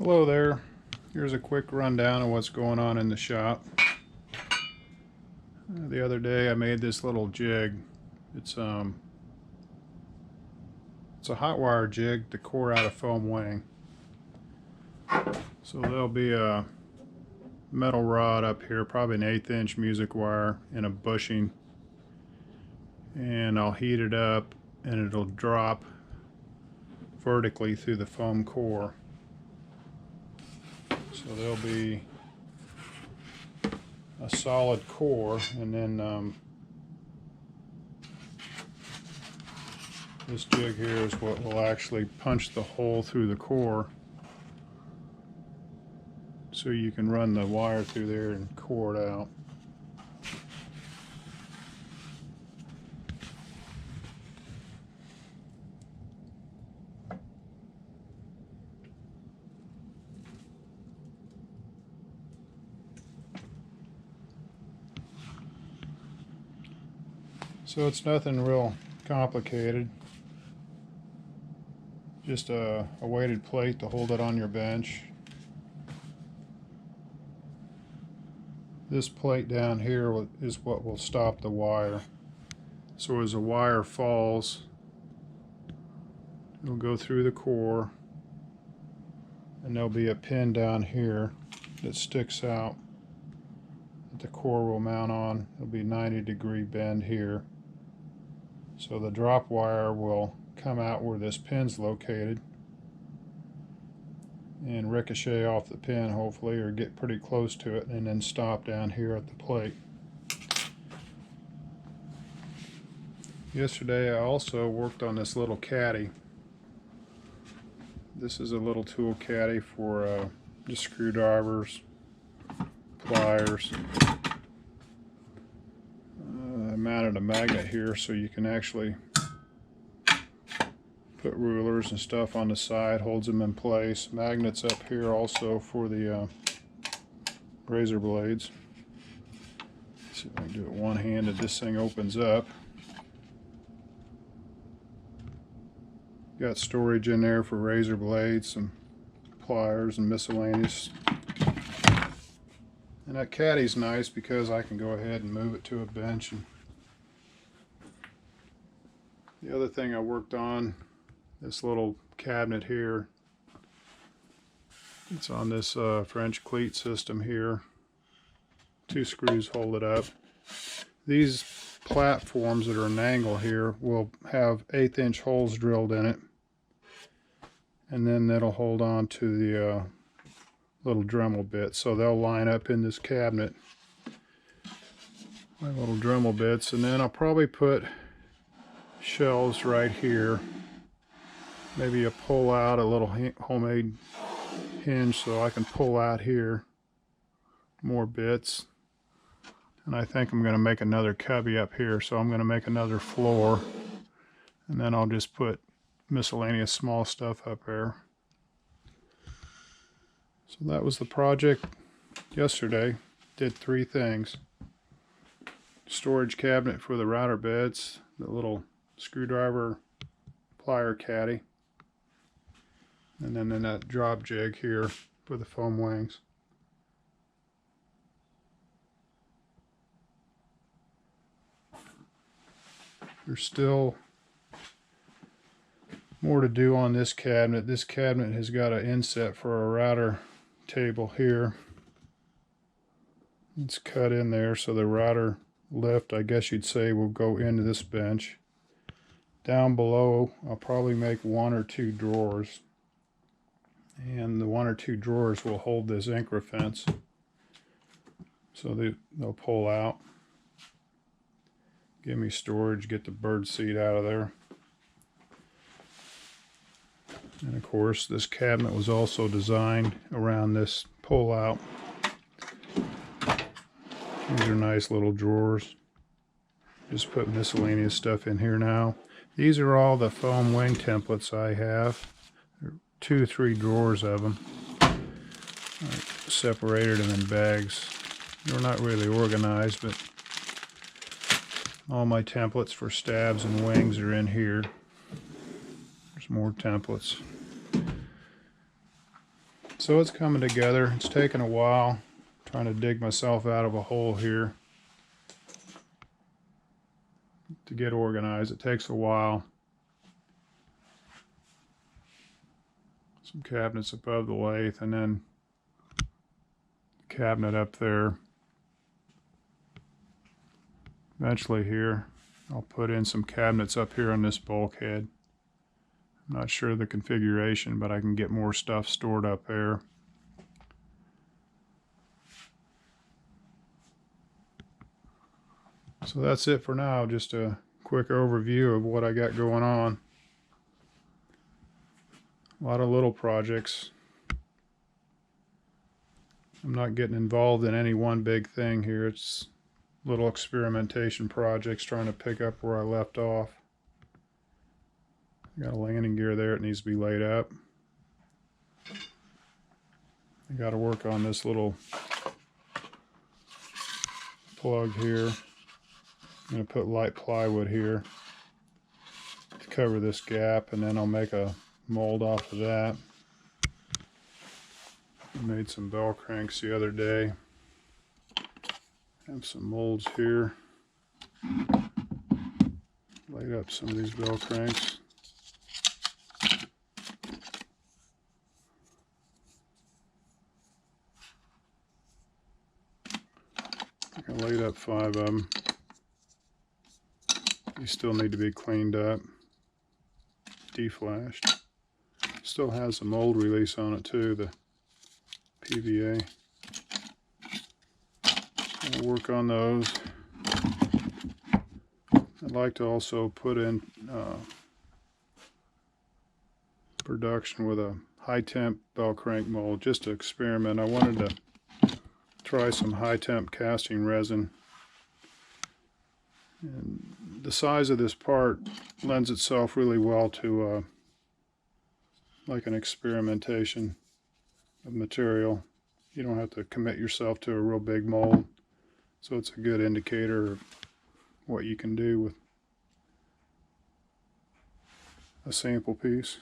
Hello there. Here's a quick rundown of what's going on in the shop. The other day I made this little jig. It's a hot wire jig to core out a foam wing. So there'll be a metal rod up here, probably an 1/8 inch music wire and a bushing, and I'll heat it up and it'll drop vertically through the foam core. So there'll be a solid core, and then this jig here is what will actually punch the hole through the core, so you can run the wire through there and core it out. So it's nothing real complicated. Just a weighted plate to hold it on your bench. This plate down here is what will stop the wire. So as the wire falls, it'll go through the core, and there'll be a pin down here that sticks out that the core will mount on. It'll be 90-degree bend here. So the drop wire will come out where this pin's located and ricochet off the pin, hopefully, or get pretty close to it, and then stop down here at the plate. Yesterday I also worked on this little caddy. This is a little tool caddy for just screwdrivers, pliers. I mounted a magnet here so you can actually put rulers and stuff on the side, holds them in place. Magnets up here also for the razor blades. Let's see if I can do it one-handed. This thing opens up. Got storage in there for razor blades, some pliers and miscellaneous. And that caddy's nice because I can go ahead and move it to a bench. And the other thing I worked on, this little cabinet here. It's on this French cleat system here. 2 screws hold it up. These platforms that are an angle here will have 1/8 inch holes drilled in it, and then that'll hold on to the little Dremel bits. So they'll line up in this cabinet, my little Dremel bits, and then I'll probably put shelves right here. Maybe a pull out, a little homemade hinge so I can pull out here more bits. And I think I'm going to make another cubby up here, so I'm going to make another floor, and then I'll just put miscellaneous small stuff up there. So that was the project yesterday. Did 3 things: storage cabinet for the router beds, the little screwdriver plier caddy, and then that drop jig here for the foam wings. There's still more to do on this cabinet. This cabinet has got an inset for a router table here. It's cut in there, so the router lift, I guess you'd say, will go into this bench. Down below, I'll probably make 1 or 2 drawers, and the 1 or 2 drawers will hold this Incra fence, so they'll pull out. Give me storage, get the bird seed out of there. And of course, this cabinet was also designed around this pull out. These are nice little drawers. Just put miscellaneous stuff in here now. These are all the foam wing templates I have. There are 2 or 3 drawers of them. I separated them in bags. They're not really organized, but all my templates for stabs and wings are in here. There's more templates. So it's coming together. It's taken a while. I'm trying to dig myself out of a hole here to get organized. It takes a while. Some cabinets above the lathe, and then the cabinet up there. Eventually here, I'll put in some cabinets up here on this bulkhead. I'm not sure of the configuration, but I can get more stuff stored up there. So that's it for now. Just a quick overview of what I got going on. A lot of little projects. I'm not getting involved in any one big thing here. It's little experimentation projects trying to pick up where I left off. I got a landing gear there. It needs to be laid up. I got to work on this little plug here. I'm going to put light plywood here to cover this gap, and then I'll make a mold off of that. I made some bell cranks the other day. Have some molds here. Light up some of these bell cranks. I can light up 5 of them. These still need to be cleaned up, deflashed. Still has a mold release on it too, the PVA. I'll work on those. I'd like to also put in production with a high temp bell crank mold, just to experiment. I wanted to try some high temp casting resin. And the size of this part lends itself really well to like an experimentation of material. You don't have to commit yourself to a real big mold, so it's a good indicator of what you can do with a sample piece.